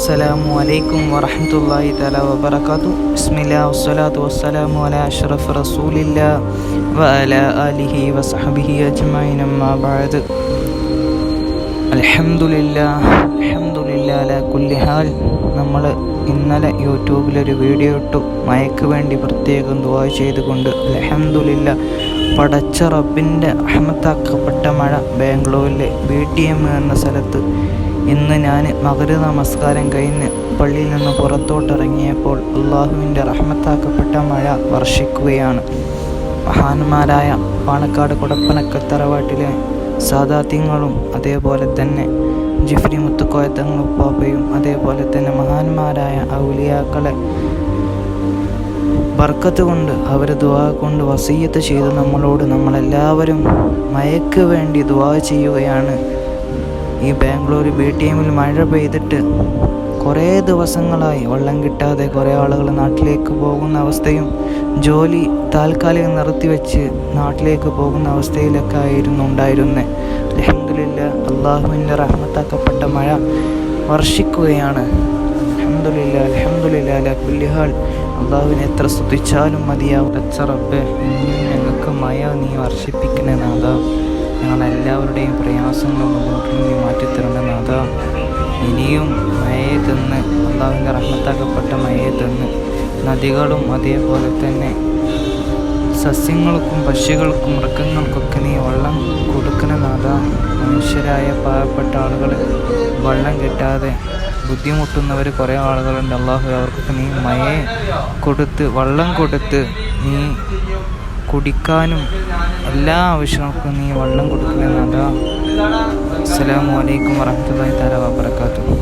അസ്സലാമു അലൈക്കും വറഹ്മത്തുള്ളാഹി തആല വബറകാതുഹു. ബിസ്മില്ലാഹി വസ്സലാത്തു വസ്സലാമു അലാ അഷ്റഫി റസൂലില്ലാഹി വഅലാ ആലിഹി വസഹ്ബിഹി അജ്മഈൻ. അമ്മാ ബഅദ്. അൽഹംദുലില്ലാഹ് അലാ കുല്ലി ഹാൽ. നമ്മൾ ഇന്നലെ യൂട്യൂബിലൊരു വീഡിയോ ഇട്ടു, മയക്ക് വേണ്ടി പ്രത്യേകം ദുആ ചെയ്തുകൊണ്ട്. അൽഹംദുലില്ലാഹ്, പടച്ച റബ്ബിൻ്റെ റഹ്മത്താക്കപ്പെട്ട മഴ ബാംഗ്ലൂരിലെ BTM എന്ന സ്ഥലത്ത് ഇന്ന് ഞാൻ മഗ്‌രിബ് നമസ്കാരം കഴിഞ്ഞ് പള്ളിയിൽ നിന്ന് പുറത്തോട്ടിറങ്ങിയപ്പോൾ അള്ളാഹുവിൻ്റെ റഹ്മത്താക്കപ്പെട്ട മഴ വർഷിക്കുകയാണ്. മഹാന്മാരായ പാണക്കാട് കൊടപ്പനക്കൽ തറവാട്ടിലെ സാദാത്യങ്ങളും അതേപോലെ തന്നെ ജിഫ്രി മുത്തുക്കോയ തങ്ങൾ ഉപ്പാപ്പയും അതേപോലെ തന്നെ മഹാന്മാരായ ഔലിയാക്കളെ ബർക്കത്ത് കൊണ്ട്, അവർ ദുആ കൊണ്ട് വസിയ്യത്ത് ചെയ്ത് നമ്മളെല്ലാവരും മഴയ്ക്ക് വേണ്ടി ദുആ ചെയ്യുകയാണ്. ഈ ബാംഗ്ലൂർ BTMൽ മഴ പെയ്തിട്ട് കുറേ ദിവസങ്ങളായി വെള്ളം കിട്ടാതെ കുറേ ആളുകൾ നാട്ടിലേക്ക് പോകുന്ന അവസ്ഥയും ജോലി താൽക്കാലികം നിർത്തിവെച്ച് നാട്ടിലേക്ക് പോകുന്ന അവസ്ഥയിലൊക്കെ ആയിരുന്നു ഉണ്ടായിരുന്നത്. അൽഹംദുലില്ലാഹ്, അള്ളാഹുവിൻ്റെ റഹ്മത്താക്കപ്പെട്ട മഴ വർഷിക്കുകയാണ്. അൽഹംദുലില്ലാഹ് അലാ കുല്ലി ഹാൽ. അള്ളാഹുവിനെ എത്ര സ്തുതിച്ചാലും മതിയാവും. റബ്ബേ, ഞങ്ങൾക്ക് മഴ നീ വർഷിപ്പിക്കണേ നാഥാ. ഞങ്ങളെല്ലാവരുടെയും പ്രയാസങ്ങളും ബുദ്ധിമുട്ടും നീ മാറ്റിത്തരണേ നാഥാ. ഇനിയും മഴയെ തന്ന്, അള്ളാഹുവിൻ്റെ റഹ്മത്താക്കപ്പെട്ട മഴയെ തന്ന് നദികളും അതേപോലെ തന്നെ സസ്യങ്ങൾക്കും പക്ഷികൾക്കും മൃഗങ്ങൾക്കൊക്കെ നീ വെള്ളം കൊടുക്കണേ നാഥാ. മനുഷ്യരായ പാവപ്പെട്ട ആളുകൾ വെള്ളം കിട്ടാതെ ബുദ്ധിമുട്ടുന്നവർ കുറേ ആളുകളുണ്ട്. അള്ളാഹു, അവർക്കൊക്കെ നീ മഴയെ കൊടുത്ത് വെള്ളം കൊടുത്ത് നീ കുടിക്കാനും എല്ലാ ആവശ്യങ്ങൾക്കും നീ വെള്ളം കൊടുക്കണേ നാഥാ. അസ്സലാമു അലൈക്കും വറഹ്മത്തുള്ളാഹി തആല വബറകാതുഹു.